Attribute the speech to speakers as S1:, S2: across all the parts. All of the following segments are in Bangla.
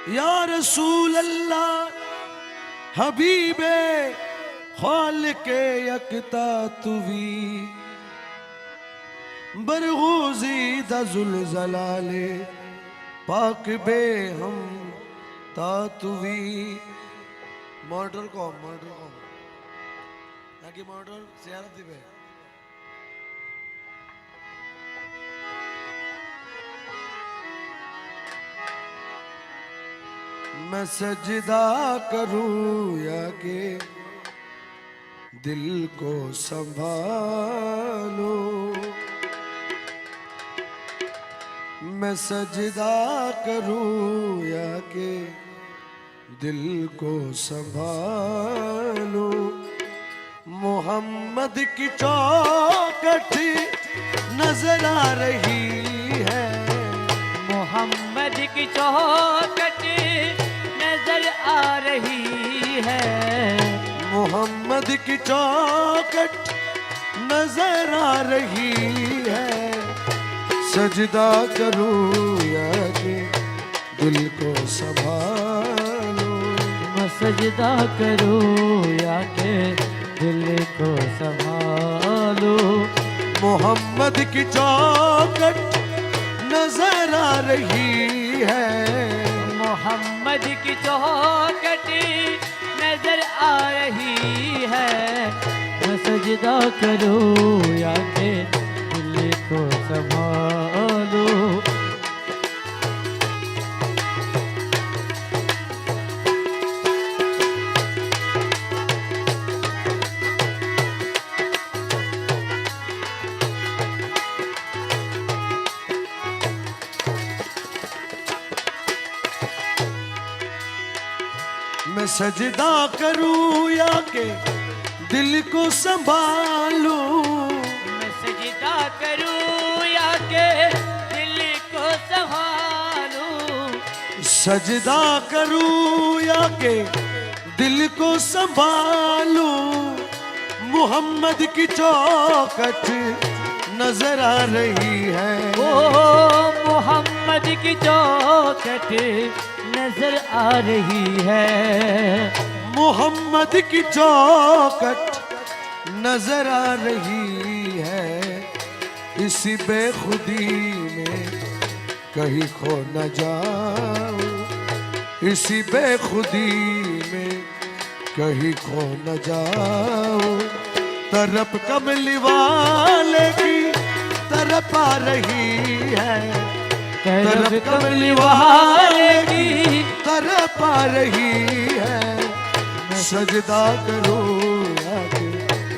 S1: या रसूल अल्लाह हबीबे खालिके यकता तुवी बरगूजी दजुल जलाले पाक बे हम तातुवी। मर्डर को नाकि मर्डर जियारत दिबे मैं सजदा करूं या के दिल को संभालो। मैं सजदा करूं या के दिल को संभालो। मोहम्मद की चौखट नजर आ रही है।
S2: मोहम्मद की चौखट नजर आ रही है।
S1: मोहम्मद की चौखट नजर आ रही है। सजदा करूं या के दिल को संभालो।
S2: मैं सजदा करूं या के दिल को संभालो।
S1: मोहम्मद की चौखट नजर आ रही है।
S2: मोहम्मद की चौखट नजर आ रही है। मैं सजदा करूं या के दिल को संभालो।
S1: मैं सजदा करूं या के दिल को संभालूं।
S2: मैं सजदा करूं या के दिल को संभालूं।
S1: सजदा करूं या के दिल को संभालूं। मोहम्मद की चौखट नजर आ रही है।
S2: ओ मोहम्मद की चौखट नजर आ रही है।
S1: मोहम्मद की चौखट नजर आ रही है। इसी बेखुदी में कहीं खो न जाऊं। इसी बेखुदी में कहीं खो न जाऊं। तरफ कमली वाले की तरफ आ रही है। तरफ कमली वाले की तरफ आ रही है। सजदा करूं या के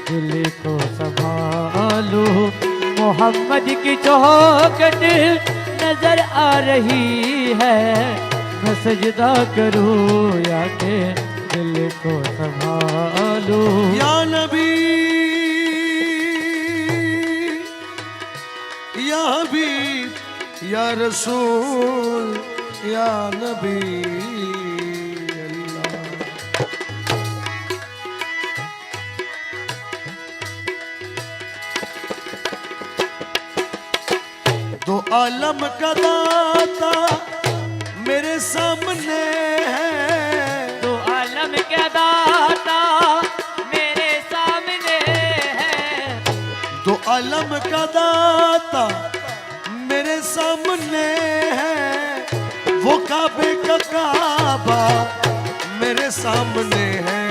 S2: दिल को संभालो। मोहम्मद की चौखट नजर आ रही है। मैं सजदा करूं या के दिल को संभालो।
S1: या नबी या हबीब या रसूल या नबी अल्लाह। दो आलम का दाता मेरे सामने है।
S2: तो आलम का दाता मेरे सामने है।
S1: दो आलम का दाता मेरे सामने है। वो काबे का काबा मेरे सामने है।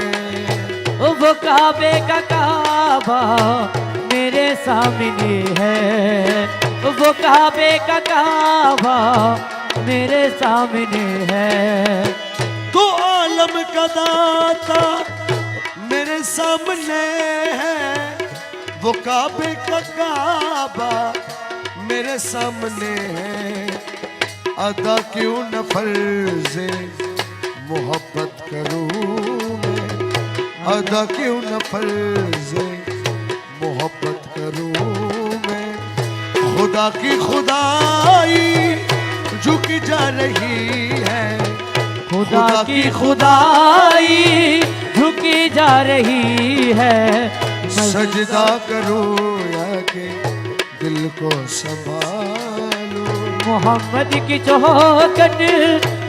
S2: वो काबे का काबा मेरे सामने है। वो काबे का काबा मेरे सामने है।
S1: तो आलम का दाता मेरे सामने है। वो काबे का काबा मेरे सामने है। अदा क्यों न फर्ज़े मोहब्बत करूं मैं। अदा क्यों न फर्ज़े मोहब्बत करूं करूं मैं। खुदा की खुदाई झुकी जा रही है,
S2: खुदा की खुदाई झुकी जा रही है।
S1: सजदा करूं या के दिल को संभालूं।
S2: मोहम्मद की चौखट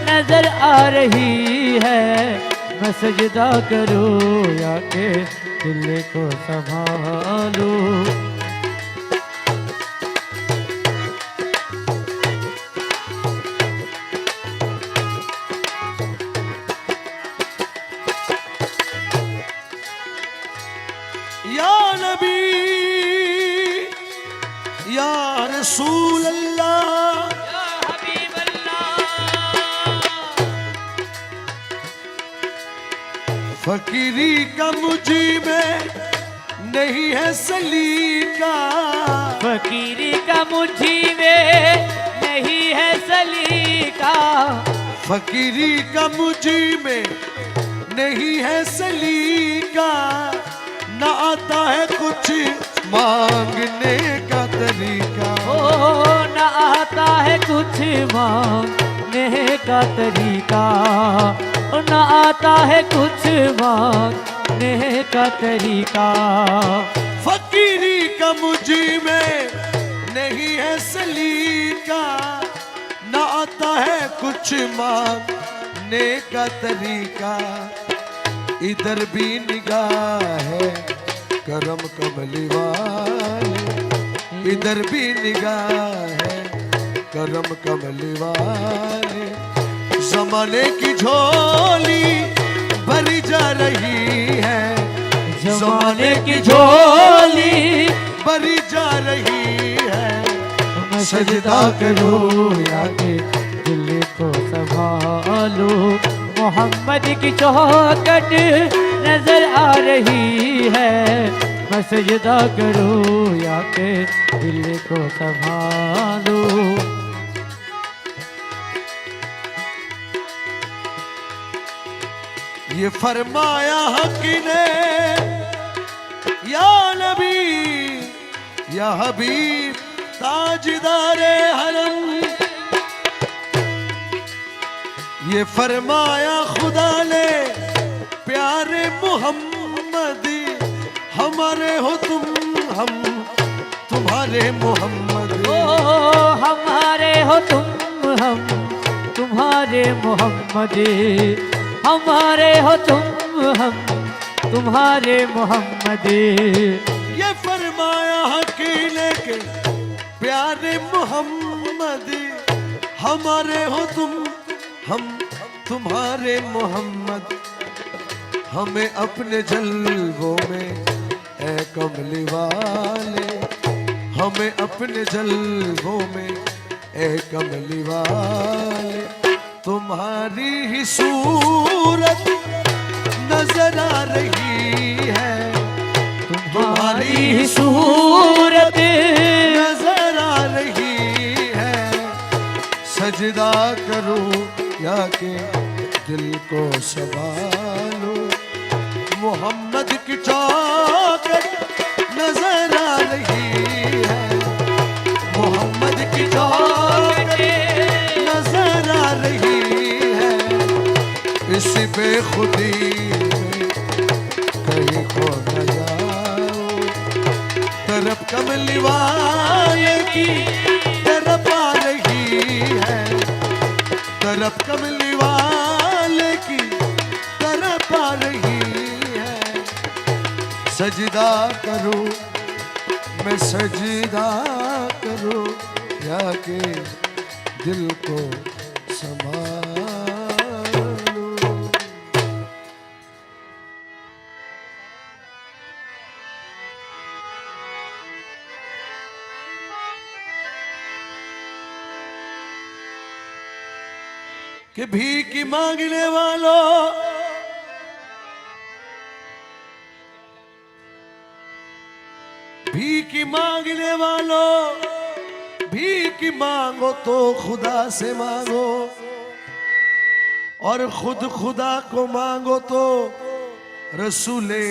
S2: नजर आ रही है, मैं सजदा करूं या के दिल को संभालूं।
S1: या नबी या रसूल अल्लाह,
S2: या हबीब अल्लाह,
S1: फकीरी का मुझी में नहीं है सलीका।
S2: फकीरी का मुझी में नहीं है सलीका।
S1: फकीरी का मुझी में नहीं है सलीका। न आता है कुछ मांगने का तरीका।
S2: ओ न आता है कुछ मांगने का तरीका, ओ न आता है कुछ मांगने का तरीका।
S1: फकीरी का मुझी में नहीं है सलीका। न आता है कुछ मांगने का तरीका। इधर भी निगाह है करम कमली वाले, इधर भी निगाह है करम कमली वाले। जमाने की झोली भरी जा रही है, जमाने की झोली भरी जा रही है।
S2: मैं सजदा करूं या के दिल को संभालूं। मोहम्मद की चौखट नजर आ रही है, मैं सजदा करूं या के दिल को संभालूं।
S1: ये फरमाया हक ने या नबी या हबीब ताजदारे हरम। ये फरमाया खुदा ने प्यारे मोहम्मद, हमारे हो तुम हम तुम्हारे मोहम्मद।
S2: ओ हमारे हो तुम हम तुम्हारे मोहम्मद, हमारे हो तुम हम तुम्हारे मोहम्मद।
S1: ये फरमाया हकीले के प्यारे मोहम्मद, हमारे हो तुम हम तुम्हारे मोहम्मद। हमें अपने जलवों में ए कमली वाले, हमें अपने जलवों में ए कमली वाले। तुम्हारी ही सूरत नजर आ रही है, तुम्हारी ही सूरत नजर आ रही है। सजदा करूं या के दिल को संभालो। मोहम्मद की चौखट नजर आ रही है, मोहम्मद की चौखट नजर आ रही है। इस बेखुदी में कहीं खो न जाओ। तरफ कमली वाले की तरफ आ रही है, तरफ कमली वाले की तरफ आ रही है। सजदा करूं मैं सजदा करूं या के दिल को संभालूं। कि भीख मांगने वालों, भीख मांगने वालों, भीख मांगो तो खुदा से मांगो, और खुद खुदा को मांगो तो रसूले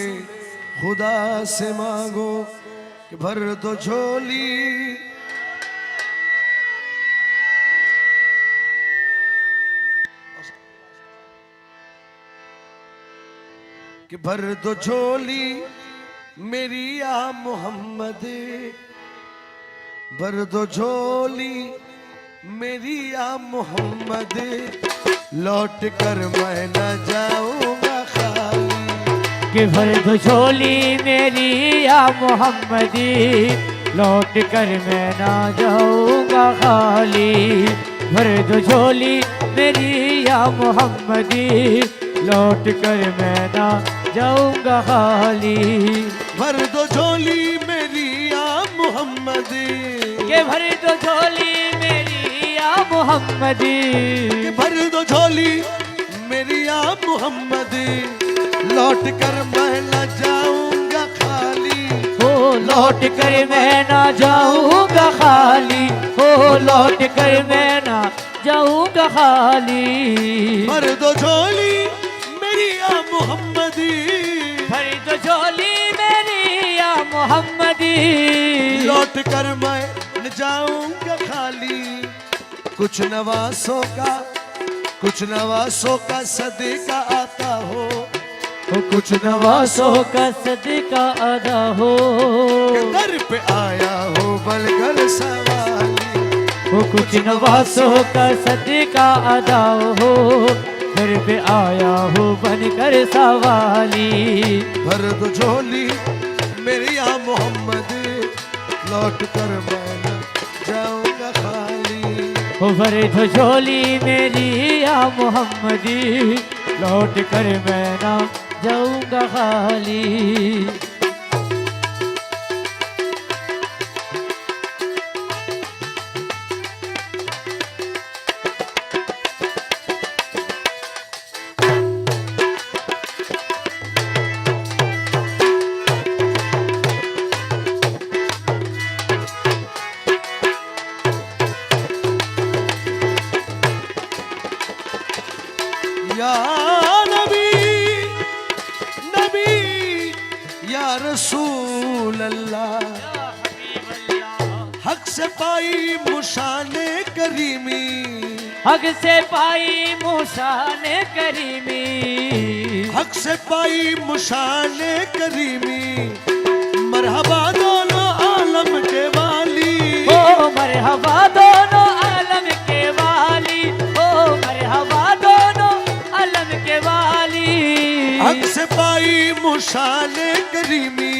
S1: खुदा से मांगो। कि भर दो झोली कि भर दो झोली मेरी या मोहम्मद, भर दो झोली मेरी या मोहम्मद, लौट कर मैं न जाऊंगा खाली।
S2: कि भर दो झोली मेरी या मोहम्मदी, लौट कर मैं ना जाऊंगा खाली। भर दो झोली मेरी या मोहम्मदी, लौट कर मैं ना जाऊंगा खाली।
S1: भर दो झोली मेरी या मोहम्मद,
S2: के भर दो झोली मेरी या मोहम्मदी,
S1: कि भर दो झोली मेरी या मोहम्मद, लौट कर मैं न जाऊंगा खाली।
S2: हो लौट कर मैं ना जाऊंगा खाली, हो लौट कर मैं ना जाऊंगा खाली।
S1: भर दो झोली मेरी या मोहम्मदी,
S2: भर दो झोली मेरी या मोहम्मदी,
S1: लौट कर मैं न जाऊंगा खाली। कुछ नवासों का सदका आता हो,
S2: कुछ नवासों का सदका अदा हो।
S1: दर पे आया हो बनकर सवाली,
S2: वो कुछ नवासों का सदका अदा हो, घर पे आया हो बनकर सवाली।
S1: भर दो झोली मेरी या मोहम्मद, लौट कर मैं न जाऊंगा खाली।
S2: वो भर दो झोली मेरी या मोहम्मदी, लौट कर मैं ना जाऊंगा खाली।
S1: या नबी नबी या रसूल अल्लाह, हक से पाई मुशाने करीमी,
S2: हक से पाई मुशाने करीमी,
S1: हक से पाई मुशाने करीमी। मरहबा दोनों आलम के वाली,
S2: ओ मरहबा दोनों आलम के वाली, ओ मरहबा दोनों आलम के वाली।
S1: हक से पाई मुशाने करीमी,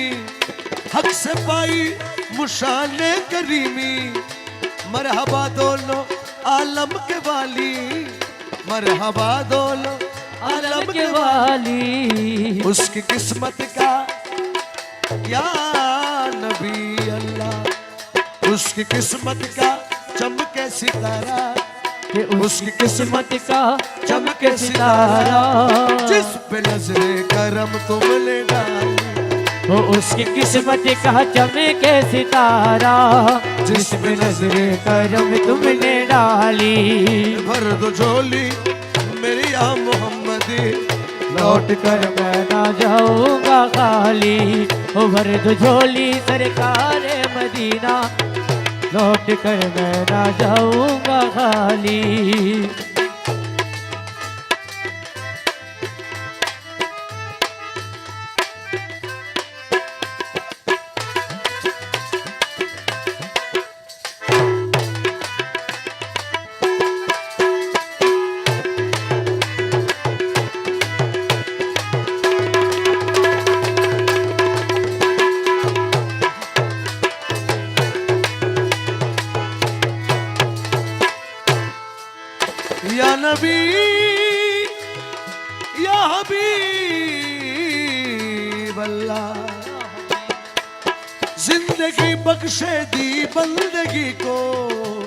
S1: हक से पाई मुशाने करीमी। मरहबा दोनों आलम के वाली, मरहबा दोनों
S2: आलम के वाली।
S1: उसकी किस्मत का या नबी अल्लाह, उसकी किस्मत का चमके सितारा,
S2: कि उसकी किस्मत का चमके सितारा,
S1: जिस पे नजरे करम तुमने डाली।
S2: वो उसकी किस्मत का चमके सितारा, जिस पे नजरे करम तुमने डाली।
S1: भर दो झोली मेरी या मोहम्मदी,
S2: लौट कर मैं ना जाऊंगा खाली। ओ भर दो झोली सरकार मदीना, लौट कर मैं ना जाऊंगा खाली।
S1: या नबी या हबीब अल्लाह, जिंदगी बख्शे दी बंदगी को,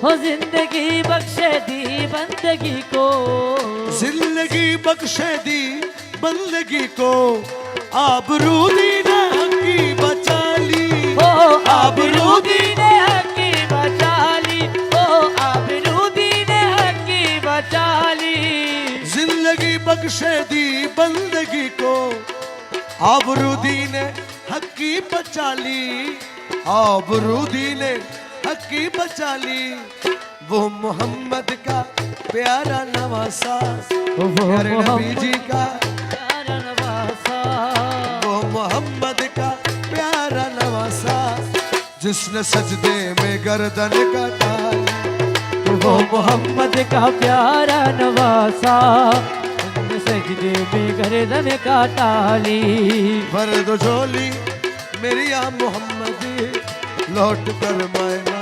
S2: हो जिंदगी बख्शे दी बंदगी को,
S1: जिंदगी बख्शे दी बंदगी को। आबरू दीने हकी बचा ली,
S2: हो आबरू दीने हकी बचा ली, हो आबरू दीने हकी बचा ली।
S1: जिंदगी बख्शे दी बंदगी को, आबरू दीने हकी बचा ली। आबरू दीने हक की बचा ली, वो मोहम्मद का प्यारा नवासा,
S2: वो
S1: प्यारे नबी
S2: मोहम्मद
S1: जी का,
S2: प्यारा नवासा,
S1: वो मोहम्मद का प्यारा नवासा, जिसने सजदे में गर्दन काटा ली,
S2: वो मोहम्मद का प्यारा नवासा, सजदे में गर्दन काटा ली।
S1: भर दो झोली मेरी आ मोहम्मद, लौट कर मैं ना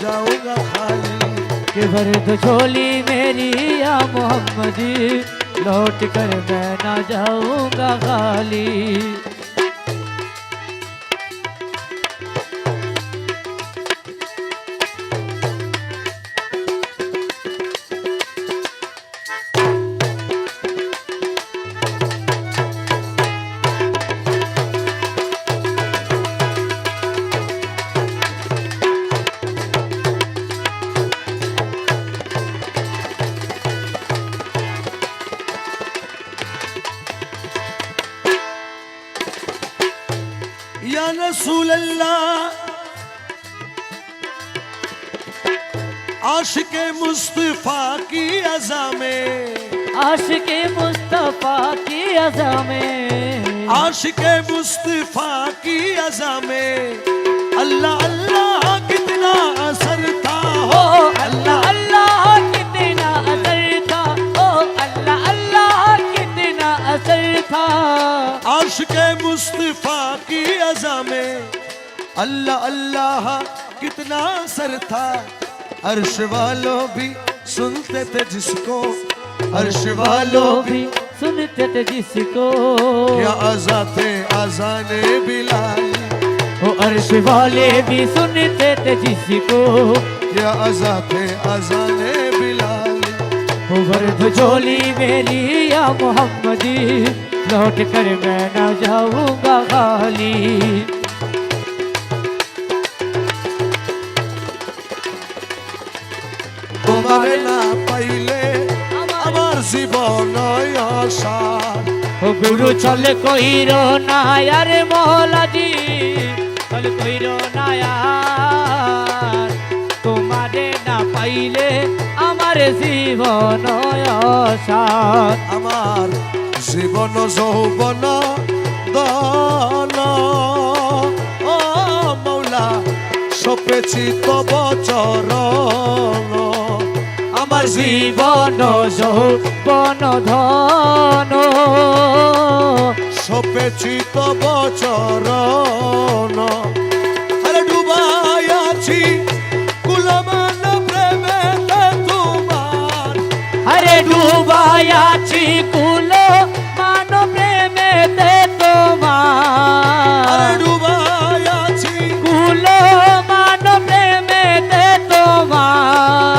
S1: जाऊंगा खाली,
S2: कि भर दो झोली मेरी या मोहम्मदी, लौट कर मैं ना जाऊंगा खाली।
S1: या रसूल अल्लाह, आशिक़े मुस्तफा की अज़ा में,
S2: आशिक़े मुस्तफा की अज़ा में,
S1: आशिक़े मुस्तफा की अज़ा में, अल्लाह अल्लाह कितना असर था
S2: ओ अल्लाह अल्लाह कितना असर था, ओ अल्लाह अल्लाह कितना असर था।
S1: आशिक़े मुस्तफा की अज़ा में, अल्लाह अल्लाह कितना असर था। अर्श वालों भी सुनते थे जिसको, अर्श वालों भी
S2: सुनते थे जिसको,
S1: क्या अज़ा थे अज़ाने बिलाल,
S2: वो अर्श वाले भी सुनते थे जिसको,
S1: क्या अज़ा थे अज़ाने बिलाल।
S2: वो भर दो झोली मेरी या मोहम्मदी, लौट कर मैं ना जाऊंगा खाली।
S1: তোমারে না পাইলে আমার জীবন আশার,
S2: ও গুরু চল কইরো না यार মৌলাজি, চল কইরো না यार, তোমারে না পাইলে আমার জীবন অসার।
S1: আমার জীবন যৌবন দন, ও মৌলা সপেছি তব চরণ, আমার
S2: জীবন যৌবন ধন,
S1: সপেছি তব চরণ। আরে ডুবাই আছি কুলমান প্রেমেতে তোমার,
S2: আরে ডুবায়াছি কুলো মান প্রেমেতে তোমার,
S1: আরে ডুবাই আছি
S2: কুলো মান প্রেমেতে তোমার।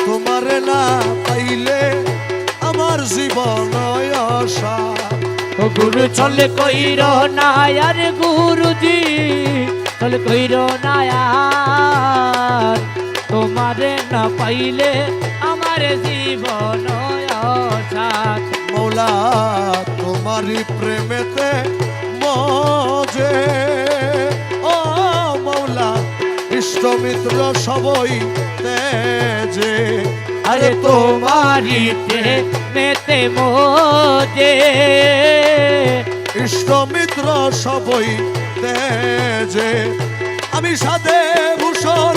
S1: তোমার না পাইলে আমার জীবন আশা।
S2: ও গুরু চল কইর না यार গুরুজি, চল কইর না यार, তোমারে না পাইলে আমার জীবন অসার।
S1: মৌলা তোমারই প্রেমেতে মজে, ও মৌলা ইষ্ট মিত্র সবই তেজে,
S2: আরে তোমারি প্রেমেতে মোজে,
S1: ইষ্ট মিত্র সবই তেজে, আমি সাধে ভূষণ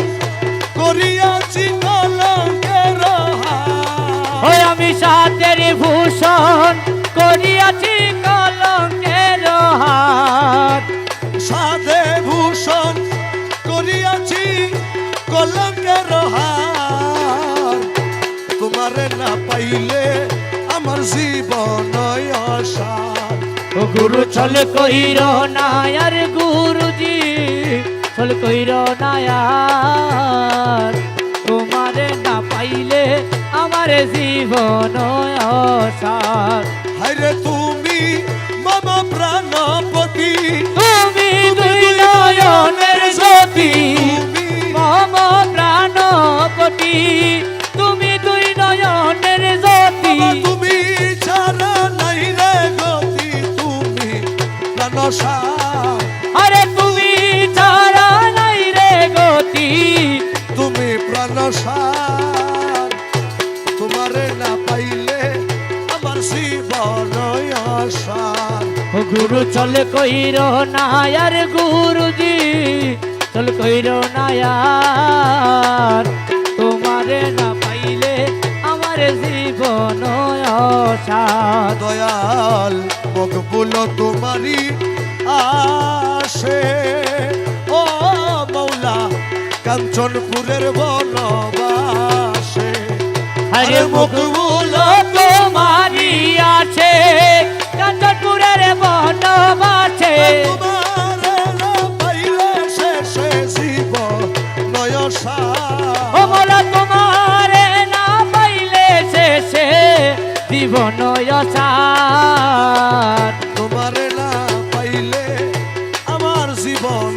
S1: করিয়াছি কলঙ্কের হার।
S2: ওই আমি সাথের ভূষণ করিয়াছি কলঙ্কের হার।
S1: সাধে ভূষণ করিয়াছি কলঙ্কের হার, তোমারে না পাইলে আমার জীবন আশার।
S2: ও গুরু চল কইর না यार গুরুজি, চল কইর না यार, তোমারে না পাইলে আমার জীবন অসার।
S1: হায়রে তুমি মামা প্রাণপতি,
S2: তুমি দুই নয়নের জ্যোতি,
S1: তুমি
S2: মম প্রাণপতি, তুমি দুই নয়নের জ্যোতি।
S1: বাবা তুমি ছাড়া নাই রে গতি, তুমি প্রাণসার।
S2: আরে তুমি ছাড়া গুরু চল কইর না আর গুরুজি চল কইর না আর তোমারে না পাইলে আমার জীবন অসার
S1: দয়াল মকবুল তোমারি আসে ও মৌলা কাঞ্চনপুরের বনবাসে
S2: আরে মকবুল তোমারি আছে কাঞ্চনপুরের বনবাসে ও মোলা তোমারে না পাইলে শেষে জীবন অসার
S1: তোমারে না পাইলে আমার জীবন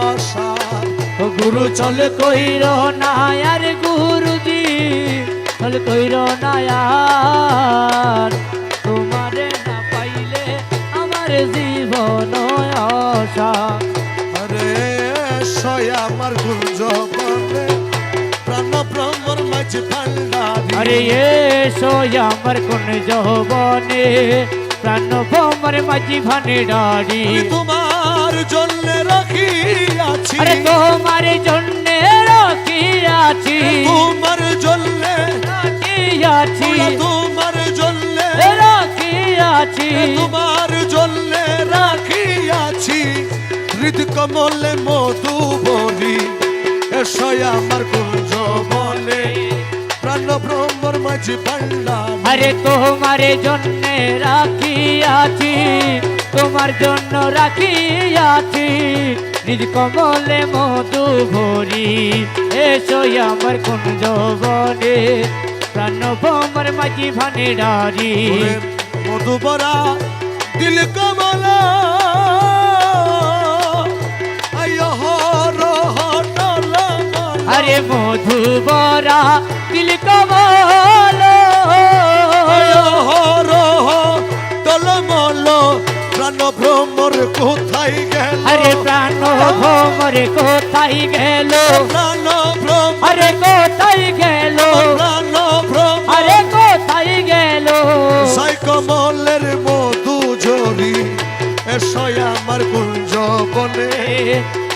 S1: অসার
S2: ও গুরু চল কইর না আর গুরুজি চল কইর না আর তোমারে না পাইলে আমার জীবন অসার
S1: আরে সয় আমার গুঞ্জ বলে প্রাণ ভ্রমর মাঝে ভান্ডারি
S2: আরে এসো আমার কোন যৌবনে প্রাণ ভ্রমর মাঝি ভানে ডাড়ি
S1: আমি তোমার জন্য রাখিয়াছি
S2: আরে তোমার জন্য রাখিয়াছি
S1: তোমার জন্য
S2: রাখিয়াছি
S1: তোমার জন্য
S2: রাখিয়াছি
S1: তোমার জন্য রাখিয়াছি হৃদ কমলে মধু বলি এসয় আমার কুঞ্জ বলে প্রাণ ভ্রমর মাঝে ভান্ডারি
S2: আরে তোমার জন্য রাখিয়াছি তোমার জন্য রাখিয়াছি নিজ কমলে মধু ভরি এসো আমার কোন যৌবনে প্রাণ ভ্রমর মাঝি ভানে ডারি
S1: মধুবরা দিল কমলা
S2: আরে মধু বরা দিল কমল
S1: টলমল প্রাণ ভ্রমর কোথায় গেল
S2: আরে প্রাণ ভ্রমরে কোথায় গেল
S1: প্রাণ ভ্রম
S2: আরে কোথায় গেল
S1: প্রাণ ভ্রম
S2: আরে কোথায় গেল
S1: সাই কমলের মধু ঝরি এসয় আমার কুঞ্জ বনে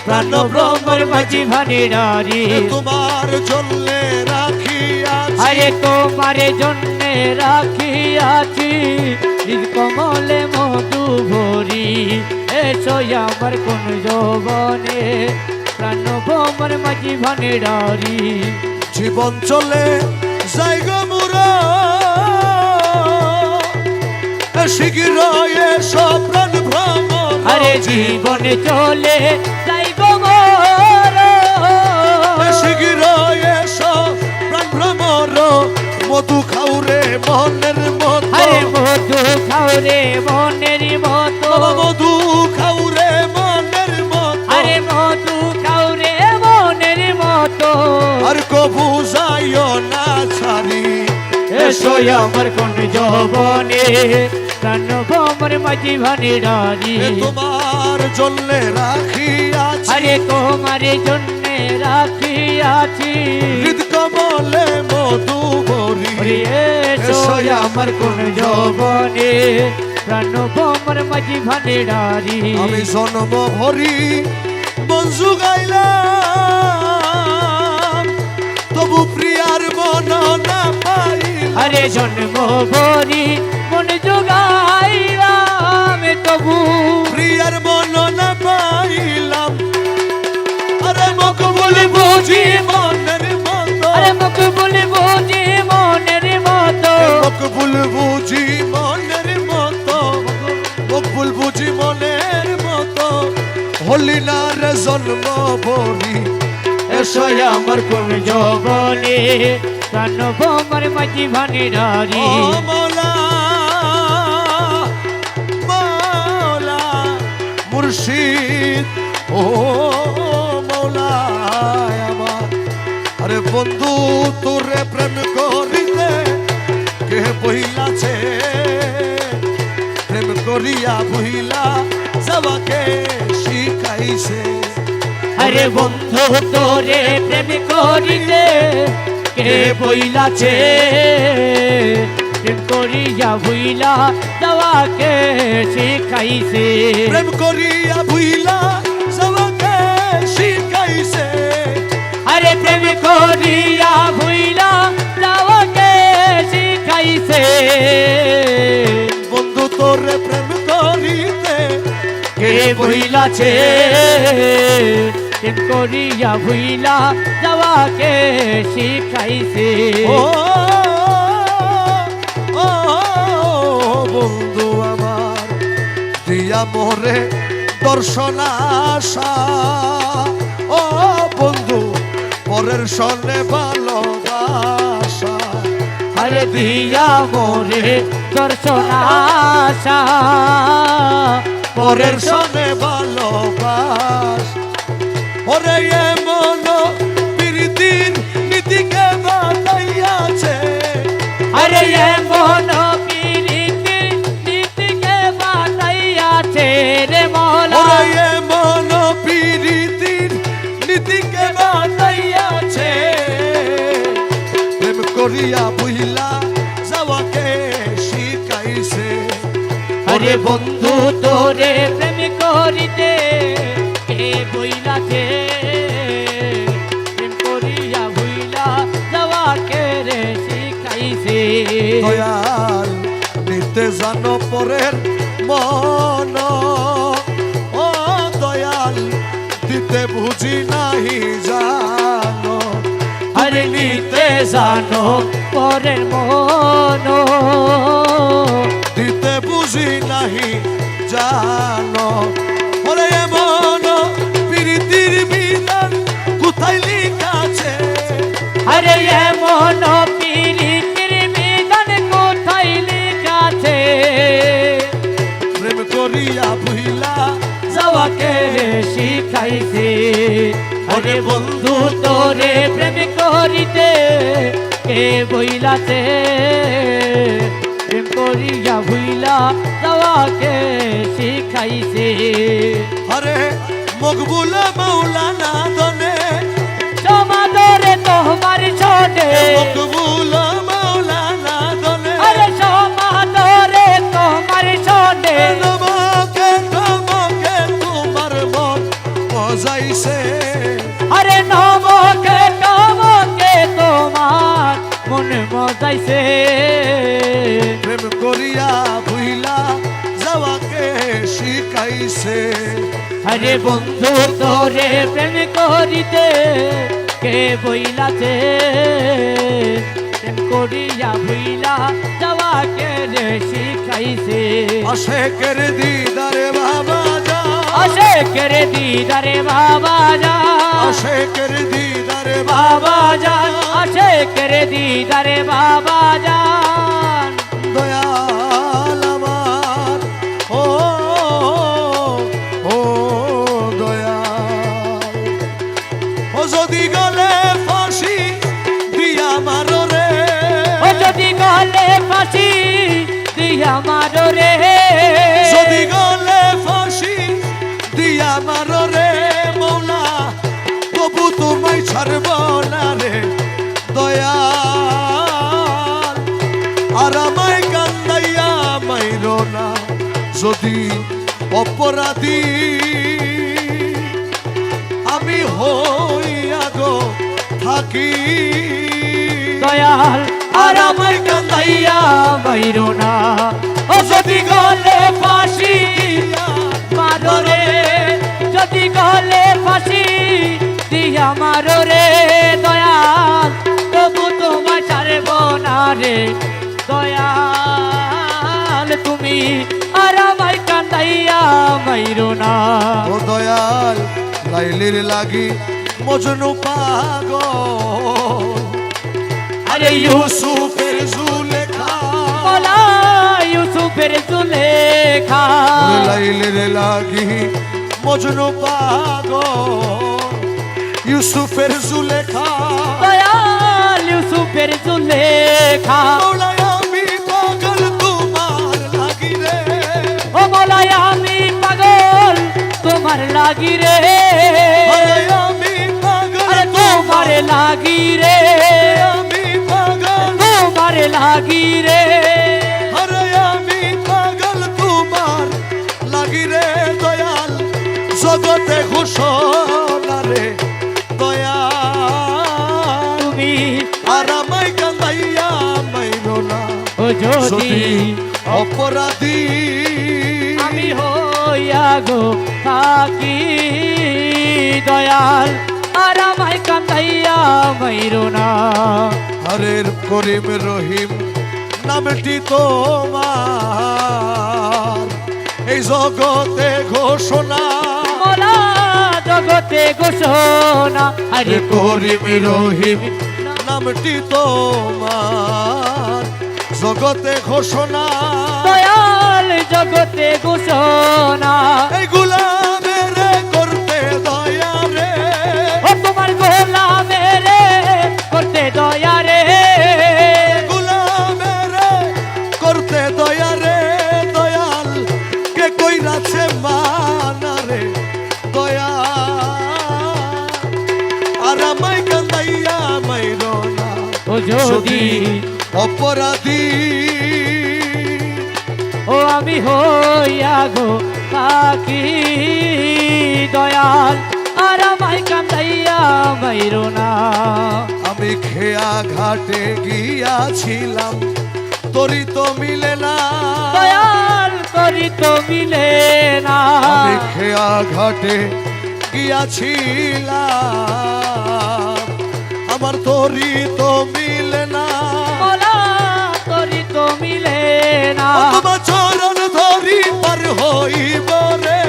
S2: প্রাণ ভ্রমর মাঝি ভানে ডারি
S1: তোমার জন্য রাখিয়াছি
S2: আরে তোমার জন্য রাখিয়াছি নিজ কমলে মধু ভরি এসো আমার কোন যৌবনে প্রাণ ভ্রমর মাঝি ভানে ডারি
S1: জীবন চলে জায়গা মুরা শিগির এসো প্রাণ ভ্রমণ
S2: আরে জীবনে চলে যাই গো মোর
S1: শিগির এসো প্রাণ ভ্রমণ মধু খাউরে মনের মতো
S2: আরে মধু খাওরে মনের মতো
S1: মধু খাউরে মনের মতো
S2: আরে মধু খাওরে মনের মতো
S1: আর কবু যাইও না ছাড়ি
S2: এসো আমার কোন যৌবনে প্রাণ ভ্রমর মাঝি ভানে ডারি
S1: তোমার জন্য রাখিয়াছি
S2: আরে তোমার জন্য রাখিয়াছি
S1: হৃদ কমলে মধু ভরি
S2: ওরে এসো আমার কোন যৌবনে প্রাণ ভ্রমর মাঝি ভানে ডারি
S1: আমি জন্ম ভরি মঞ্জু গাইলাম তবু প্রিয়ার মন না পাই
S2: আরে জন্ম ভরি মন যোগাইলাম তবু
S1: প্রিয়ার মন না পাইলাম আরে মকবুল বুঝি মনের মতো
S2: আরে মকবুল বুঝি মনের মতো
S1: মকবুল বুঝি মনের মতো মকবুল বুঝি মনের মতো হলি না রে জন্ম ভরি
S2: এসো আমার কোন যৌবনে প্রাণ ভ্রমর মাঝি ভানে ডারি
S1: ও মৌলা মৌলা মুর্শিদ ও মৌলা আমার আরে বন্ধু তোরে প্রেম করিতে কে বহিলাছে প্রেম করিয়া বহিলা যাবাকে শিখাইছে
S2: আরে বন্ধু তোরে প্রেম করিতে কে বইলাছে প্রেম করিয়া ভুইলা যাওয়াকে শিখাইছে
S1: প্রেম করিয়া ভুইলা যাওয়াকে শিখাইছে
S2: আরে প্রেম করিয়া ভুইলা যাওয়াকে শিখাইছে
S1: বন্ধু তোরে প্রেম করিতে
S2: কে ভুইলাছে প্রেম করিয়া ভুইলা যাওয়াকে শিখাইছে
S1: ও ও বন্ধু আমার দিয়া মোরে দর্শন আশা ও বন্ধু পরের সনে ভালোবাসা
S2: আরে দিয়া মোরে দর্শন আশা
S1: পরের সনে ভালোবাস ওরে এমন প্রীতির নীতিকে বাতাইয়াছে
S2: আরে এমন প্রীতির নীতিকে বানাইয়াছে রে মৌলা
S1: ওরে এমন প্রীতির নীতিকে বাতাইয়াছে প্রেম করিয়া বুঝলা যাওয়াকে শিখাইছে
S2: আরে বন্ধু তোরে প্রেম করিতে কে বইলাছে প্রেম করিয়া ভুইলা যাওয়াকে রে শিখাইছে
S1: দয়াল নিতে জানো পরের মন ও দয়াল দিতে বুঝি নাহি জানো
S2: আরে নিতে জানো পরের মন
S1: দিতে বুঝি নাহি জানো ওরে এমন প্রীতির বিধান কোথায় লিখাছে
S2: আরে এমন প্রীতির বিধান কোথায় লিখাছে
S1: প্রেম করিয়া ভুইলা
S2: যাওয়াকে শিখাইছে আরে বন্ধু তোরে প্রেম করিতে কে বইলাছে প্রেম করিয়া ভুইলা যাওয়াকে শিখাইছে
S1: আরে মকবুল মৌলানা দনে
S2: সমাদরে তোমার ছোটে
S1: মকবুল মৌলানা দনে
S2: আরে সমাদরে তোমার ছোটে
S1: নমকে নমকে তোমার মন মজাইছে
S2: আরে নমকে নমকে তোমার মনে মজাইছে
S1: প্রেম করিয়া ভুইলা যাওয়াকে শিখাইছে
S2: আরে বন্ধু তোরে প্রেম করিতে কে বইলাছে প্রেম করিয়া ভুইলা যাওয়াকে রে শিখাইছে
S1: আশেকের দিদারে বাবা যা
S2: আশেকের দিদারে বাবা যা
S1: আশেকের দিদারে
S2: বাবা জান আশেকের দিদারে বাবা জান
S1: দয়াল আমার ও ও দয়াল ও যদি গলে ফাঁসি দিয়া মারো রে
S2: ও যদি গলে ফাঁসি দিয়া মারো রে
S1: যদি গলে ফাঁসি দিয়া মারো রে মৌলা তবু তোমায় ছাড়ব না রে দয়াল আর আমায় কান্দাইয়া মাইরো না যদি অপরাধী আমি হইয়া গো থাকি
S2: দয়াল আর আমায় কান্দাইয়া বাইরো না ও যদি গলে ফাঁসি মারো রে যদি গলে ফাঁসি দিয়া মারো রে দয়াল তবু তোমায় ছাড়ব না রে দয়াল তুমি আর আমায় কান্দাইয়া মাইরো না
S1: ও দয়াল লাইলির লাগি মজনু পাগল
S2: আরে
S1: ইউসুফের জুলেখা
S2: মোলা ইউসুফের জুলেখা
S1: লাইলির লাগি মজনু পাগল ইউসুফের জুলেখা
S2: দয়াল ইউসুফের জুলেখা
S1: মৌলাই আমি পাগল তোমার লাগি রে
S2: ও মোলাই আমি পাগল তোমার লাগি রে
S1: মৌলাই আমি পাগল
S2: আরে তোমার লাগি রে
S1: আমি পাগল
S2: তোমার লাগি রে
S1: জগতে ঘোষণা রে দয়া
S2: তুমি
S1: আর আমায় কান্দাইয়া মাইরো না
S2: ও যদি
S1: যদি অপরাধী
S2: আমি হইয়া গো থাকি দয়াল আর আমায় কান্দাইয়া মাইরো না
S1: হরের করিম রহিম নামটি তোমার এই জগতে ঘোষণা
S2: মোলা জগতে ঘোষণা আরে
S1: করিম রহিম নামটি তোমার জগতে ঘোষণা
S2: দয়াল জগতে ঘোষণা
S1: এই গুলামের করতে দয়া রে
S2: ও তোমার গোলামের করতে দয়া রে
S1: গুলামের করতে দয়া রে দয়াল কে কইরাছে মানা রে দয়া আর আমায় কান্দাইয়া মাইরো না
S2: ও
S1: যদি
S2: যদি
S1: অপরাধী
S2: ও আমি হইয়া গো পাখি দয়াল আর আমায় কান্দাইয়া মাইরো না
S1: আমি খেয়া ঘাটে গিয়াছিলাম তোরই তো মিলে না
S2: দয়াল করি তো মিলে না
S1: আমি খেয়া ঘাটে গিয়াছিলাম আমার তোরই তো মিলে না
S2: মোলা করি তো মিলে না
S1: তোমার চরণ ধরি পার হইব রে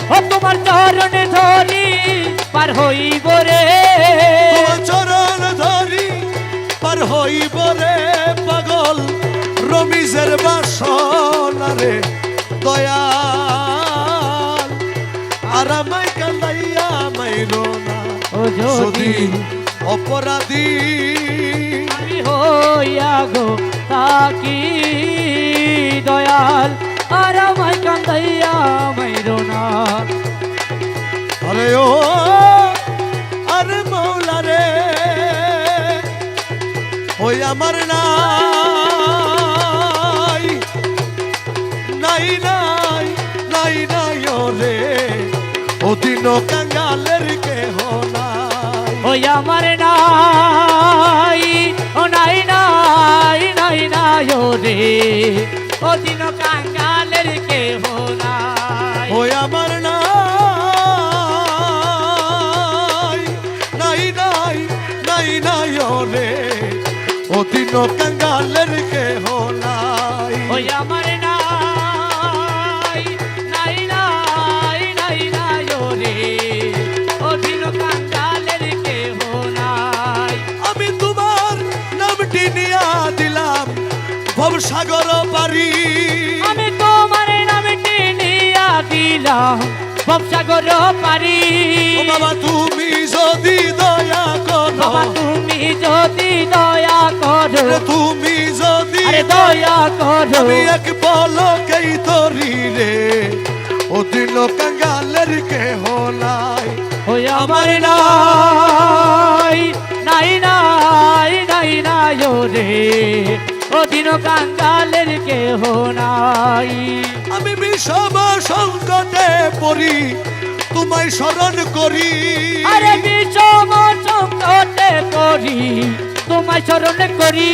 S2: ও তোমার চরণে ধরি পার হইব রে
S1: তোমার চরণ ধরি পার হইব রে পাগল রমিজের বাসনা রে দয়াল আর আমায় কান্দাইয়া মাইরো না
S2: ও
S1: যদি
S2: যদি
S1: অপরাধী
S2: আমি হইয়া গো থাকি দয়াল আর আমায় কান্দাইয়া মাইরো না
S1: আরে ও আরে মৌলা রে ওই আমার নাই নাই নাই নাই নাই ও রে ও দিন কাঙ্গালের কেহ নাই
S2: ওই আমার নাই ও নাই নাই নাই নাই ও রে ও দিন কাঙ্গালের কেহ নাই
S1: ওই আমার নাই নাই নাই নাই নাই ও রে ও দিন কাঙ্গালের কেহ নাই
S2: ওই আমার নাই নাই নাই নাই নাই ও রে ও দিন কাঙ্গালের কেহ নাই
S1: আমি তোমার নামটি নিয়া দিলাম ভবসাগর পারি
S2: আমি তোমার নামটি নিয়া দিলাম ভবসাগর পারি
S1: ও বাবা তুমি যদি দয়া করো
S2: বাবা তুমি যদি দয়া করো
S1: রে তুমি যদি
S2: আরে দয়া করো
S1: আমি এক পলকেই তরি রে ও দিন কাঙ্গালের কেহ নাই
S2: ওই আমার নাই নাই নাই নাই নাই ও রে ও দিন কাঙ্গালের কেহ নাই
S1: আমি বিষম সংকটে পড়ি তোমায় স্মরণ করি
S2: আরে বিষম সংকটে পড়ি তোমায় স্মরণ করি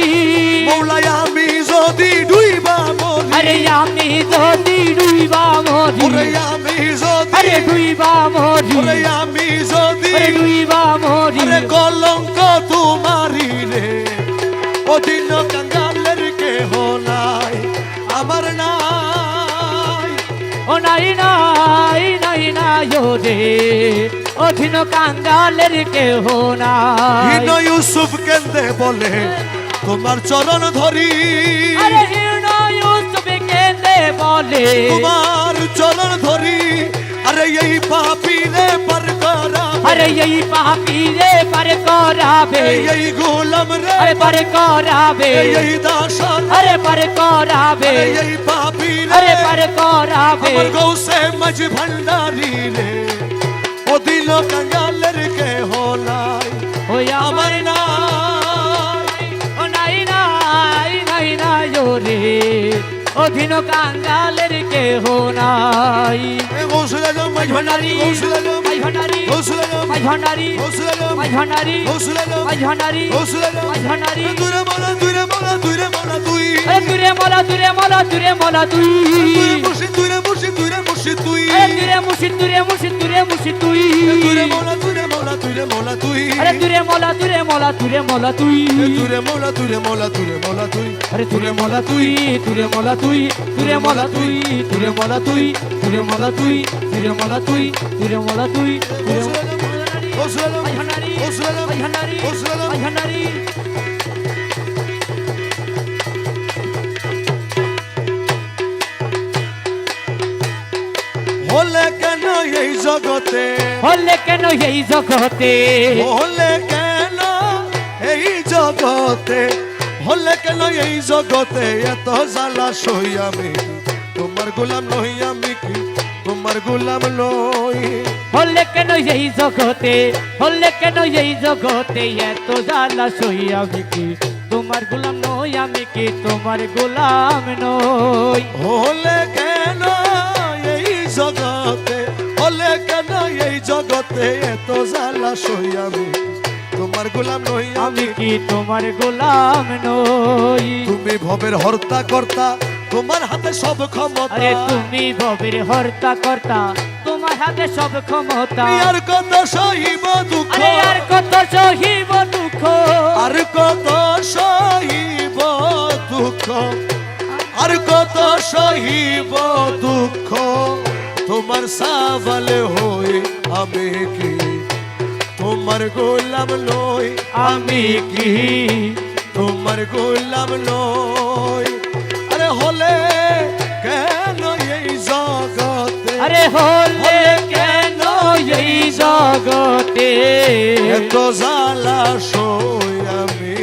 S1: মৌলাই আমি যদি ডুইবা মরি
S2: আরে আমি যদি ডুইবা মরি
S1: ওরে আমি যদি
S2: আরে ডুইবা মরি
S1: ওরে আমি যদি
S2: আরে ডুইবা মরি
S1: আরে কলঙ্ক তোমারি রে ও দিন কাঙ্গালের কেহ নাই আমার নাই
S2: ও নাই নাই নাই নাই ও রে অধীন কাঙ্গালের কেহ নাই
S1: হিন ইউসুফ কেন্দে বলে তোমার চরণ ধরি
S2: আরে হিন ইউসুফ কেন্দে বলে
S1: তোমার চরণ ধরি আরে এই পাপী রে পার করাবে
S2: আরে এই পাপী রে পার করাবে
S1: এই গোলাম রে
S2: আরে পার করাবে
S1: এই দাসন
S2: আরে পার করাবে
S1: এই পাপী
S2: আরে
S1: রে
S2: পার করাবে
S1: আমার গৌসে মজ ভণ্ডারি রে ও দিল কাঙ্গালের কেহ নাই
S2: ওই আমার
S1: নাই
S2: ও নাই নাই নাই নাই ও রে অধীন কাঙ্গালের কেহ নাই
S1: এ গৌসে
S2: মাই ভান্ডারি
S1: গৌসুল আজম
S2: মাই ভান্ডারি
S1: গৌসুল আজম
S2: মাই ভান্ডারি
S1: গৌসুল আজম
S2: মাই ভান্ডারি
S1: গৌসুল আজম
S2: মাই ভান্ডারি
S1: গৌসুল আজম
S2: মাই ভান্ডারি
S1: দূরে মোলা দূরে মোলা দূরে মোলা তুই
S2: আরে দূরে মোলা দূরে মোলা দূরে মোলা তুই
S1: দূরে মুর্শিদ দূরে মুর্শিদ দূরে মুর্শিদ তুই
S2: আরে দূরে মুর্শিদ দূরে মুর্শিদ দূরে মুর্শিদ তুই
S1: দূরে মোলা দূরে মোলা দূরে মোলা তুই
S2: আরে দূরে মোলা দূরে মোলা দূরে মোলা তুই
S1: দূরে মোলা দূরে মোলা দূরে মোলা তুই
S2: আরে দূরে মোলা তুই দূরে মোলা তুই দূরে মোলা তুই দূরে মোলা তুই দূরে মোলা তুই দূরে মোলা তুই দূরে মোলা তুই দূরে
S1: গৌসুল আজম
S2: মাই ভান্ডারি
S1: গৌসুল আজম
S2: মাই ভান্ডারি
S1: গৌসুল আজম
S2: মাই ভান্ডারি
S1: হলে কেন এই জগতে
S2: হলে কেন এই জগতে
S1: হলে কেন এই জগতে হলে কেন এই জগতে এত জ্বালা সই আমি তোমার গোলাম নই আমি কি তোমার গোলাম নই
S2: হলে কেন এই জগতে হলে কেন এই জগতে এত জ্বালা সই আমি কি তোমার গোলাম নই আমি কি তোমার গোলাম নই
S1: হলে কেন এই জগতে হলে কেন এই জগতে এত জ্বালা সই আমি তোমার গোলাম নই
S2: আমি
S1: আমি
S2: কি তোমার গোলাম নই
S1: তুমি ভবের হর্তা কর্তা তোমার হাতে সব ক্ষমতা
S2: আরে তুমি ভবের হর্তা কর্তা তোমার হাতে সব ক্ষমতা
S1: আর কত সহিব দুঃখ
S2: আরে আর কত সহিব দুঃখ
S1: আর কত সহিব দুঃখ আর কত সহিব দুঃখ তোমার সাবালে হই আমি কি তোমার গোলাম নই
S2: আমি কি
S1: তোমার গোলাম নই আরে হলে কেন এই জগতে
S2: আরে হলে কেন এই জগতে
S1: এত জ্বালা সই আমি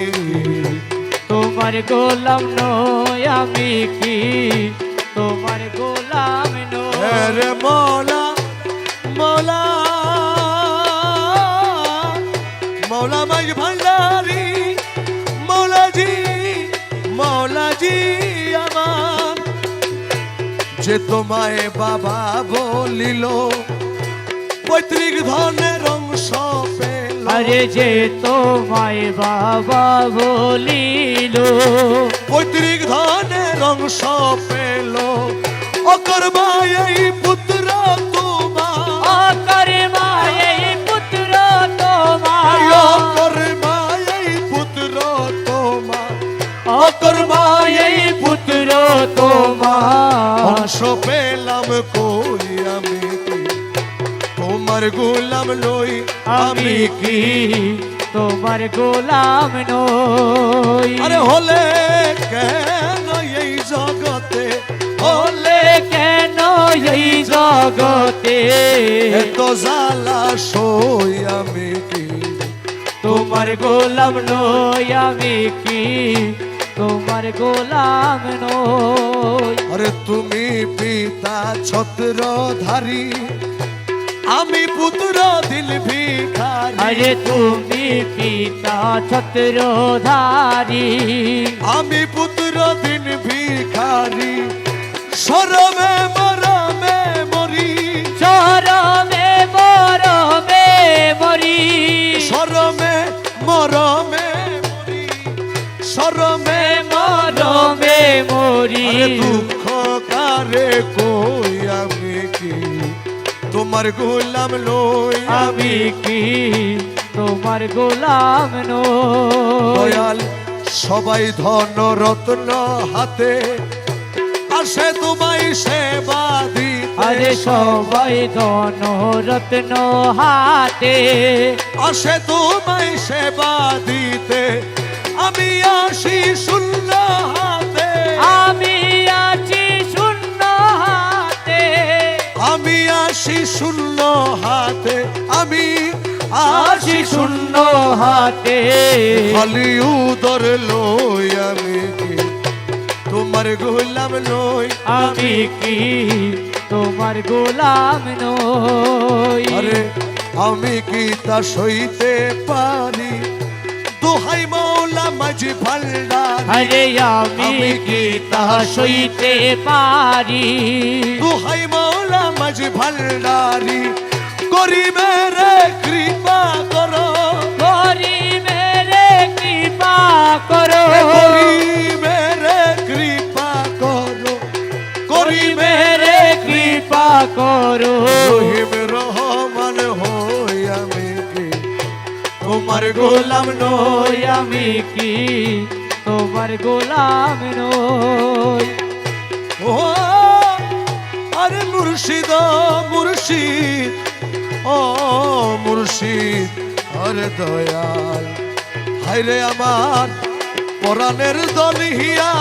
S2: তোমার গোলাম নই আমি কি তোমার গোলাম নই
S1: রে মৌলা মৌলা মৌলা মাই ভান্ডারি মৌলাজি মৌলাজি আমার যে তোমায় বাবা বলিল পৈতৃক ধনের অংশ পেল
S2: আরে যে তোমায় বাবা বলিল
S1: পৈতৃক ধনের অংশ পেল অকর্মা এই পুত্র তোমার
S2: অকরে মায়ে পুত্র তোমার
S1: অকর্মা এই পুত্র তোমার
S2: অকর্মা এই পুত্র তোমার
S1: অংশ পেলাম কই আমি কি তোমার গোলাম নই
S2: আমি কি তোমার গোলাম নই
S1: আরে হলে কেন এই জগতে
S2: হলে কেন এই জগতে
S1: এত জ্বালা সই আমি কি
S2: তোমার গোলাম নই আমি কি তোমার গোলাম নই
S1: আরে তুমি পিতা ছত্রধারী আমি পুত্র দিল ভিখারি
S2: আরে তুমি পিতা ছত্রধারী
S1: আমি পুত্র দিন ভিখারি সরমে মরমে মরি
S2: চরমে মরমে মরি
S1: সরমে মরমে মরি সরমে
S2: মরমে মরি
S1: আরে দুঃখ কারে কই আমি কি তোমার গোলাম লই
S2: আমি কি তোমার গোলাম নই
S1: দয়াল সবাই ধন রত্ন হাতে আসে তোমায় সেবা দিতে
S2: আরে সবাই ধন রত্ন হাতে
S1: আসে তোমায় সেবা দিতে আমি আসি শূন্য হাতে
S2: আমি আছি শূন্য হাতে
S1: আমি আসি শূন্য হাতে আমি
S2: আছি শূন্য হাতে
S1: খালি উদর লই আমি কি তোমার গোলাম লই
S2: আমি কি তোমার গোলাম নই
S1: আরে আমি কি তা সইতে পারি দোহাই মৌলা মাঝি ভান্ডার
S2: আরে আমি কি তা সইতে পারি
S1: দোহাই মৌলা গৌসে মাঝি ভান্ডারি করি মেরে কৃপা করো
S2: করি মেরে কৃপা করো
S1: করি মেরে কৃপা করো করি
S2: মেরে কৃপা করো
S1: রহিম রহমান হই আমি কি তোমার গোলাম নই
S2: আমি কি তোমার গোলাম নই
S1: ও আরে মুর্শিদ মুর্শিদ ও মুর্শিদ আরে দয়াল হায়রে আমার পরাণের দলিয়া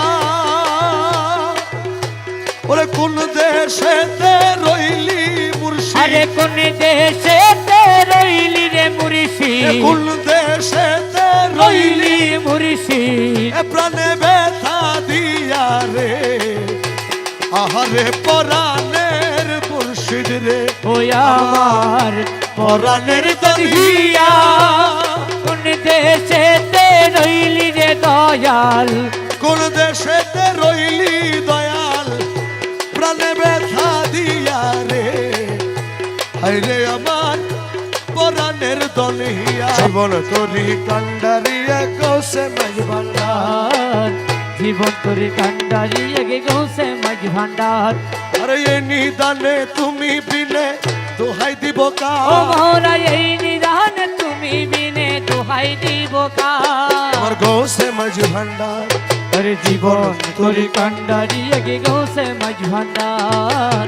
S1: ওরে কোন দেশেতে রইলি মুর্শিদ
S2: আরে কোন দেশেতে রইলি রে মুর্শিদ
S1: কোন দেশেতে রইলি
S2: রইলি মুর্শিদ
S1: এ প্রাণে ব্যথা দিয়া রে আহারে পরাণের মুর্শিদ রে
S2: ওই আমার
S1: পরাণের
S2: দহিয়া কোন দেশেতে রইলি রে দয়াল
S1: কোন দেশেতে রইলি দয়াল প্রাণে ব্যথা দিয়া রে হায়রে আমার পরাণের দলিয়া জীবন তরি কান্ডারিয়া গৌসে মাঝ ভান্ডার
S2: জীবন তোরে কান্ডারি এগে গৌসে মাঝ ভান্ডার
S1: আরে এই নিদানে তুমি বিনে দোহাই দিব কা
S2: ও মৌলা এই নিদান তুমি বিনে দোহাই দিব কা
S1: আমার গৌসে মাঝ ভান্ডার
S2: আরে জীবন তোরে কান্ডারি এগে গৌসে মাঝ ভান্ডার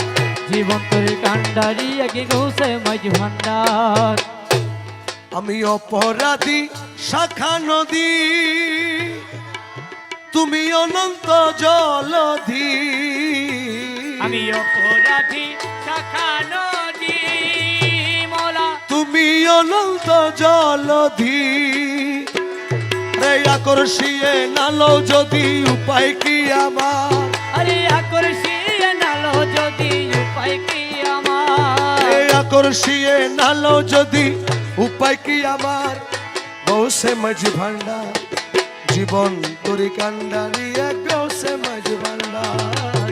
S2: জীবন তোরে কান্ডারি এগে গৌসে মাঝ ভান্ডার
S1: আমি অপরাধী শাখা নদী তুমি অনন্ত জলধি
S2: আমি অপরাধী শাখা নদী মোলা
S1: তুমি অনন্ত জলধি রে আকর্ষিয়ে নালো যদি উপায় কি আমার
S2: আরে আকর্ষিয়ে নালো যদি উপায় কি আমার
S1: রে আকর্ষিয়ে নালো যদি উপায় কি আমার গৌসে মাঝ ভান্ডার জীবন তোরি কান্ডারি এক গৌসে মাঝ ভান্ডার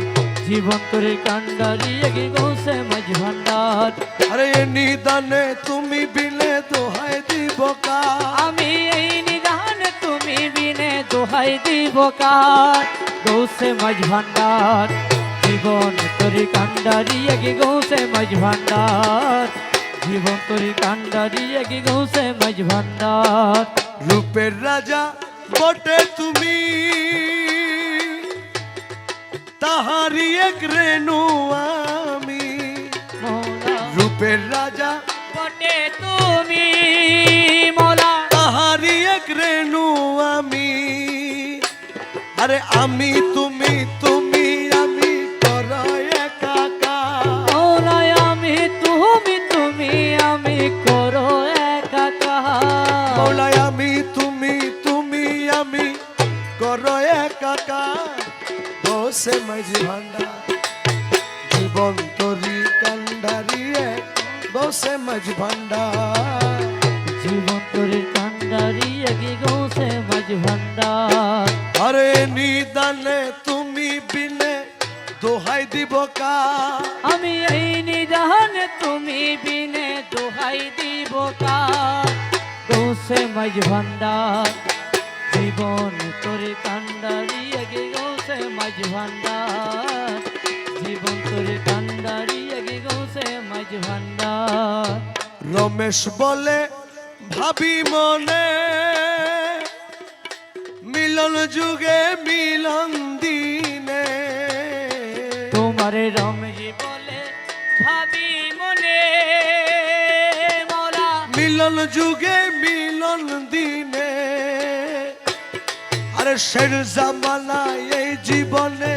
S2: জীবন তোরে কান্ডারি এগে গৌসে মাঝ ভান্ডার
S1: আরে এ নিদানে তুমি বিলে দোহাই দিব কা
S2: আমি এই নিদান তুমি বিনে দোহাই দিব কার গৌসে মাঝ ভান্ডার জীবন তোরে কান্ডারি এগে গৌসে মাঝ ভান্ডার জীবন তোরে কান্ডারি এগে গৌসে মাঝ ভান্ডার
S1: রূপের রাজা বটে তুমি তাহারি এক রেণু আমি
S2: মৌলা
S1: রূপের রাজা
S2: বটে তুমি মৌলা
S1: তাহারি এক রেণু আমি আরে আমি তুমি তুমি আমি কর একাকার
S2: মৌলা আমি তুমি আমি করো একাকার
S1: মৌলায় আমি তুমি তুমি আমি কর একাকার দোষে মাঝি ভান্ডার জীবন তরি কান্ডারি এক দোষে মাঝি ভান্ডার
S2: জীবন তোরে কান্ডারি এগে গৌসে মাঝ ভান্ডার
S1: আরে নিদানে তুমি বিনে দোহাই দিব কা
S2: আমি এই নিদান তুমি বিনে দোহাই দিব কার গৌসে মাঝ ভান্ডার জীবন তোরে কান্ডারি এগে গৌসে মাঝ ভান্ডার জীবন তোরে কান্ডারি এগে গৌসে মাঝ ভান্ডার
S1: রমেশ বলে ভাবি মনে মিলন যুগে মিলন দিনে
S2: তোমারে রমজি বলে ভাবি মনে মোলা
S1: মিলন যুগে মিলন দিনে আরে শের জামানা এই জীবনে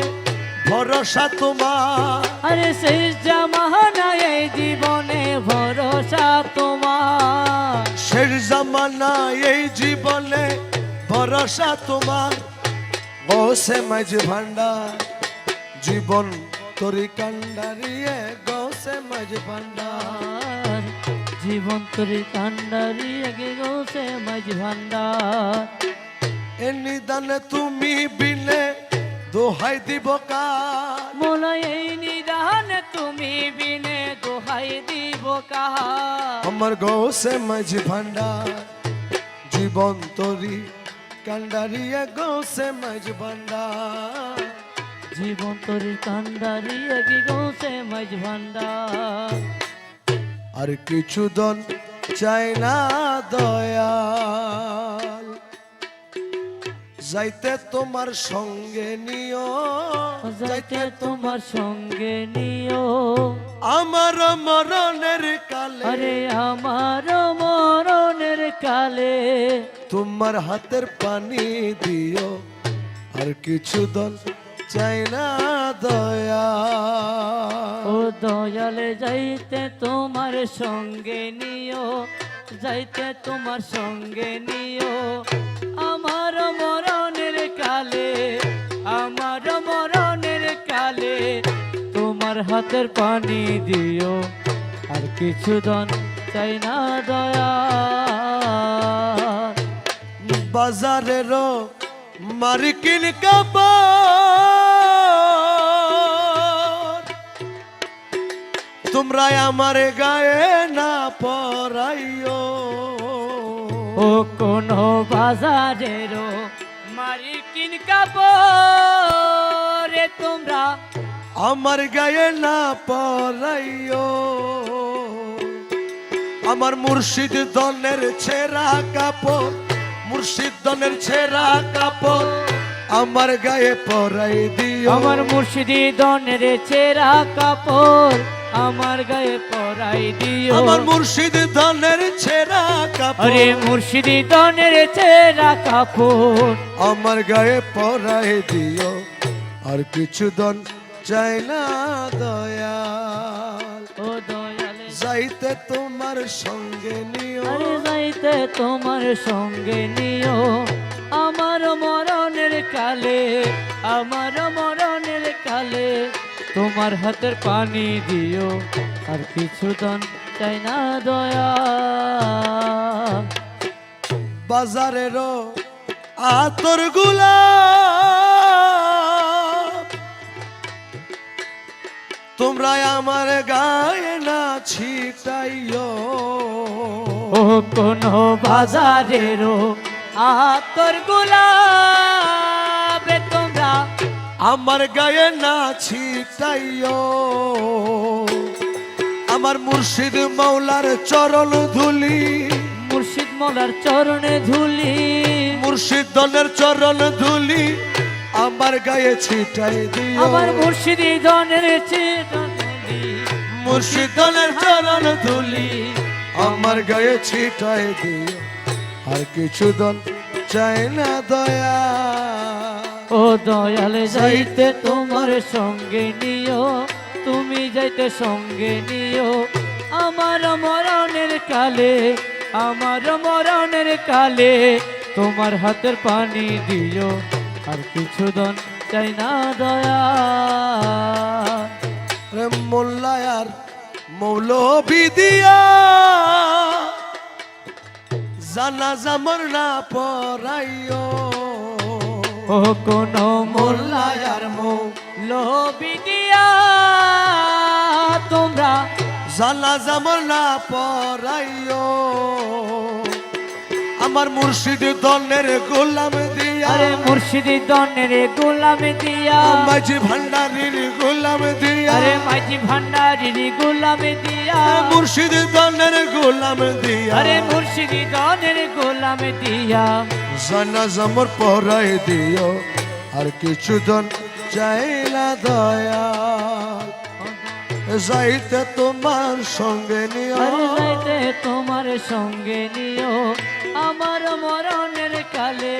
S1: ভরসা তোমার
S2: আরে শেষ জামানা এই জীবনে ভরসা তোমার
S1: শের জামানা এই জীবনে ভরসা তোমার গৌসে মাঝ ভান্ডার জীবন তরি কান্ডারিয়ে গৌসে মাঝ ভান্ডার
S2: জীবন তোরে কান্ডারি আগে গৌসে মাঝ ভান্ডার
S1: এ নিদানে তুমি বিনে দোহাই দিব কার
S2: মোলা এই নিদান তুমি বিনে দোহাই দিব কাহা
S1: আমার গৌসে মাঝি ভান্ডার জীবন তরি কান্ডারিয়া গৌসে মাঝি ভান্ডার
S2: জীবন তরি কান্ডারি কি গৌসে মাঝ ভান্ডার
S1: আর কিছু দন চাই না দয়াল যাইতে তোমার সঙ্গে নিও
S2: যাইতে তোমার সঙ্গে নিও
S1: আমার মরণের কালে
S2: আরে আমার মরণের কালে
S1: তোমার হাতের পানি দিও আর কিছু দন চাই না দয়াল
S2: ও দয়ালে যাইতে তোমার সঙ্গে নিও যাইতে তোমার সঙ্গে নিও আমার মরণের কালে আমার মরণের কালে তোমার হাতের পানি দিও আর কিছু দন চাই না দয়া
S1: বাজারেরও মার্কিন কাপড় তোমরা আমার গায়ে না পরাইও
S2: ও কোন বাজারেরও মার্কিন কাপড় তোমরা
S1: আমার গায়ে না পরাইও আমার মুর্শিদ দনের ছেঁড়া কাপড় মুর্শিদ দনের ছেঁড়া কাপড় আমার গায়ে পরাই দিও
S2: আমার মুর্শিদি দনের ছেঁড়া কাপড় আমার গায়ে পরাই দিও
S1: আমার মুর্শিদ দনের ছেঁড়া কাপড়
S2: আরে মুর্শিদি দনের ছেঁড়া কাপড়
S1: আমার গায়ে পরাই দিও আর কিছু দন চাই না দয়াল
S2: ও দয়ালে
S1: যাইতে তোমার সঙ্গে নিও
S2: আরে যাইতে তোমার সঙ্গে নিও আমার মরণের কালে আমার মরণের কালে তোমার হাতের পানি দিও আর কিছু দন চাই না দয়া
S1: বাজারেরও আতর গুলা তোমরা আমার গায়ে না ছিটাইও
S2: ও কোন বাজারেরও আতর গোলাপ তোমরা
S1: আমার গায়ে না ছিটাইও আমার মুর্শিদ মৌলার চরণ ধুলি
S2: মুর্শিদ মৌলার চরণে ধুলি
S1: মুর্শিদ দনের চরণ ধুলি আমার গায়ে ছিটাই দিও
S2: আমার মুর্শিদি দনের ধুলি
S1: মুর্শিদ দনের চরণ ধুলি আমার গায়ে ছিটাই দিও আর কিছু দন চাই না দয়া
S2: ও দয়ালে যাইতে তোমার সঙ্গে নিও তুমি যাইতে সঙ্গে নিও আমার মরণের কালে আমার মরণের কালে তোমার হাতের পানি দিও আর কিছু দন চাই না দয়া
S1: রে মোল্লায়ার মৌলবি দিয়া জানাজা মর না পরাইও
S2: ও কোন মোল্লায়ার মৌলবি দিয়া তোমরা
S1: জানাজা মর না পরাইও আমার মুর্শিদ দনের গোলাম দিয়া
S2: আরে মুর্শিদি দনের গোলাম দিয়া
S1: মাঝি ভান্ডারির গোলাম দিয়া
S2: আরে মাঝি ভান্ডারির গোলাম দিয়া
S1: মুর্শিদ দনের গোলাম দিয়া
S2: আরে মুর্শিদি দনের গোলাম দিয়া
S1: জানাজা মোর পরাই দিও আর কিছু দন চাইলা দয়া যাইতে তোমার সঙ্গে নিও
S2: আরে যাইতে তোমার সঙ্গে নিও আমার মরণের কালে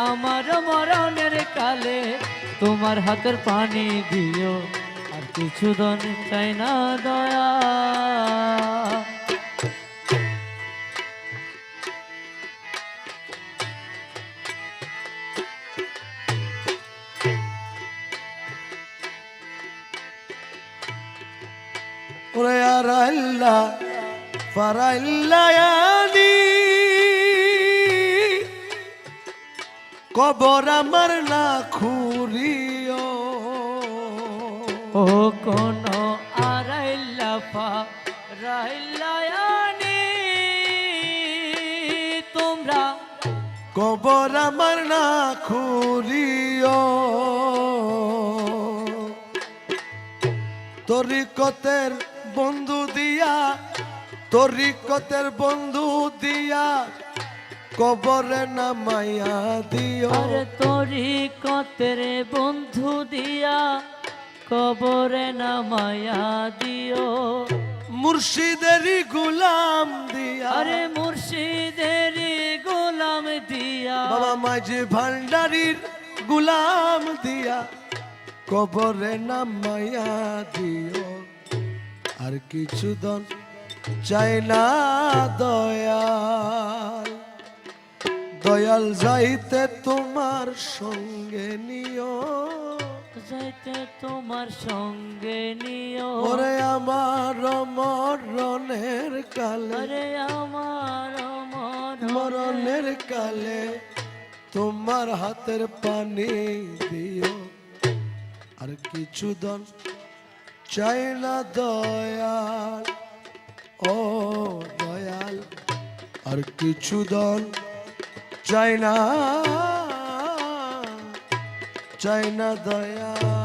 S2: আমার মরণের কালে তোমার হাতের পানি দিও আর কিছু দন চাই না দয়া
S1: ওরে আর আল্লাহ ফারাইল্লায়ানি কবর আমার না খুরিও
S2: ও কোন ফারাইলায়ানি তোমরা
S1: কবর আমার না খুলিও তরিকতের বন্ধু দিয়া তরিকতের বন্ধু দিয়া কবরে নামাইয়া দিও
S2: আরে তরিকতের বন্ধু দিয়া কবরে নামায়া দিও
S1: মুর্শিদেরই গুলাম দিয়া
S2: আরে মুর্শিদের গোলাম দিয়া
S1: বাবা মাঝি ভান্ডারির গুলাম দিয়া কবরে নামাইয়া দিও আর কিছু দন চাই না দয়াল দয়াল যাইতে তোমার সঙ্গে নিও
S2: যাইতে তোমার সঙ্গে নিও
S1: ওরে আমার মরণের কালে
S2: আরে আমার
S1: মরণের কালে তোমার হাতের পানি দিও আর কিছু দন চাই না দয়াল ও দয়াল আর কিছু দন চাই না দয়াল